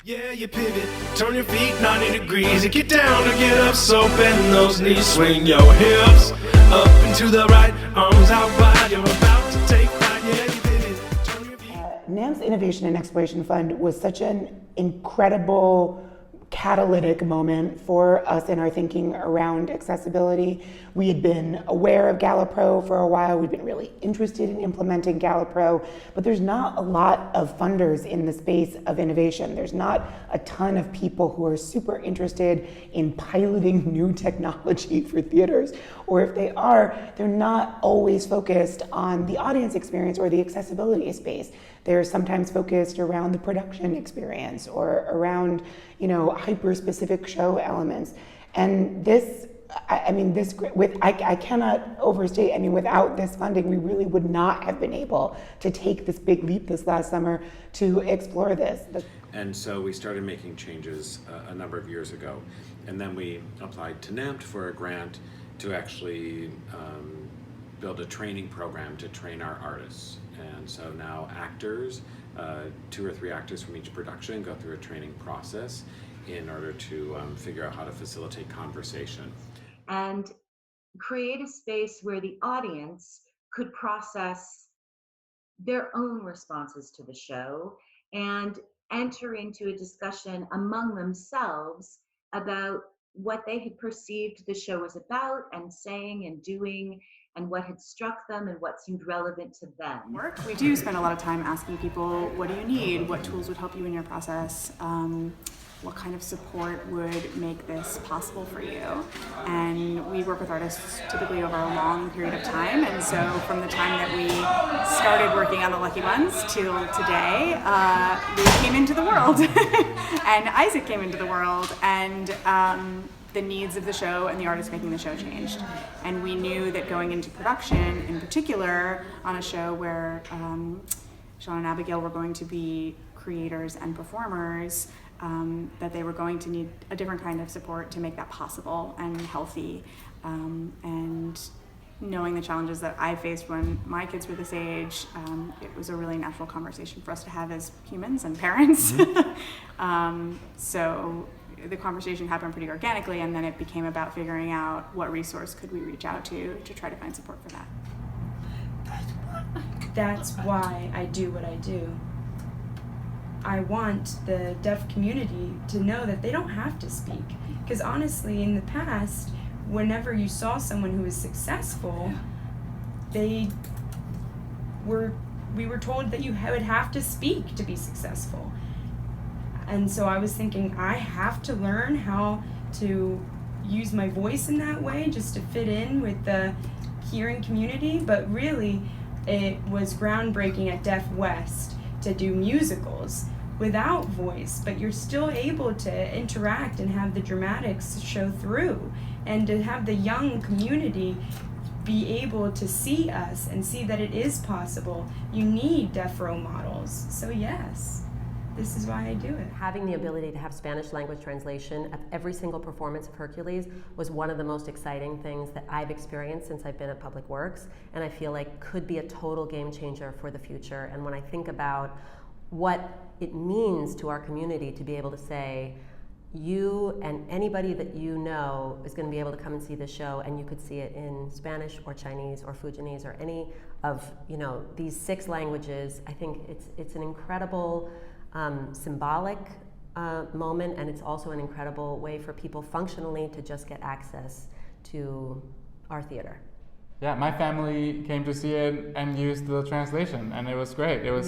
Yeah, you pivot, turn your feet 90 degrees, you get down or get up, so bend those knees, swing your hips up and to the right, arms out wide, you're about to take flight. Yeah, you pivot, turn your feet. NAMT's Innovation and Exploration Fund was such an incredible catalytic moment for us in our thinking around accessibility. We had been aware of GalaPro for a while. We'd been really interested in implementing GalaPro, but there's not a lot of funders in the space of innovation. There's not a ton of people who are super interested in piloting new technology for theaters, or if they are, they're not always focused on the audience experience or the accessibility space. They're sometimes focused around the production experience or around, hyper-specific show elements. And I cannot overstate, without this funding, we really would not have been able to take this big leap this last summer to explore this. And so we started making changes a number of years ago. And then we applied to NAMT for a grant to actually build a training program to train our artists. And so now actors, 2 or 3 actors from each production go through a training process in order to figure out how to facilitate conversation. And create a space where the audience could process their own responses to the show and enter into a discussion among themselves about what they had perceived the show was about and saying and doing, and what had struck them and what seemed relevant to them. We do spend a lot of time asking people, what do you need? What tools would help you in your process? What kind of support would make this possible for you? And we work with artists typically over a long period of time. And so from the time that we started working on The Lucky Ones till today, Lou came into the world and Isaac came into the world, and the needs of the show and the artists making the show changed. And we knew that going into production, in particular, on a show where Sean and Abigail were going to be creators and performers, that they were going to need a different kind of support to make that possible and healthy. And knowing the challenges that I faced when my kids were this age, it was a really natural conversation for us to have as humans and parents. So the conversation happened pretty organically, and then it became about figuring out what resource could we reach out to try to find support for that. That's why I do what I do. I want the deaf community to know that they don't have to speak. Because honestly, in the past, whenever you saw someone who was successful, we were told that you would have to speak to be successful. And so I was thinking, I have to learn how to use my voice in that way just to fit in with the hearing community. But really, it was groundbreaking at Deaf West to do musicals without voice, but you're still able to interact and have the dramatics show through, and to have the young community be able to see us and see that it is possible. You need deaf role models. So yes, this is why I do it. Having the ability to have Spanish language translation of every single performance of Hercules was one of the most exciting things that I've experienced since I've been at Public Works, and I feel like could be a total game changer for the future. And when I think about what it means to our community to be able to say, you and anybody that you know is going to be able to come and see this show, and you could see it in Spanish or Chinese or Fujianese or any of these 6 languages. I think it's an incredible symbolic moment, and it's also an incredible way for people functionally to just get access to our theater. Yeah, my family came to see it and used the translation, and it was great. It was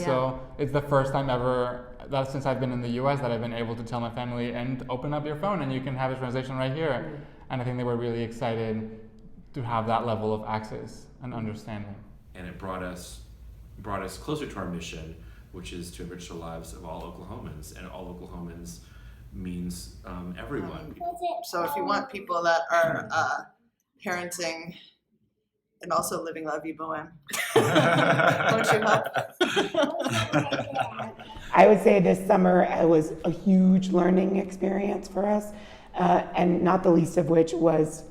it's the first time ever that since I've been in the US that I've been able to tell my family, and open up your phone and you can have a translation right here. And I think they were really excited to have that level of access and understanding. And it brought us closer to our mission, which is to enrich the lives of all Oklahomans, and all Oklahomans means everyone. So if you want people that are parenting and also living La Vie Boheme, won't you help? I would say this summer was a huge learning experience for us, and not the least of which was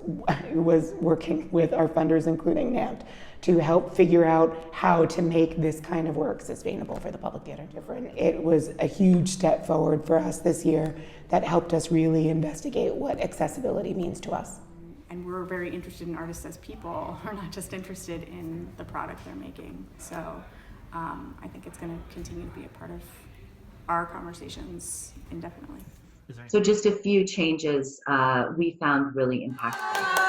working with our funders, including NAMT, to help figure out how to make this kind of work sustainable for the public theater. Different. It was a huge step forward for us this year that helped us really investigate what accessibility means to us. And we're very interested in artists as people. We're not just interested in the product they're making. So I think it's going to continue to be a part of our conversations indefinitely. So just a few changes we found really impactful.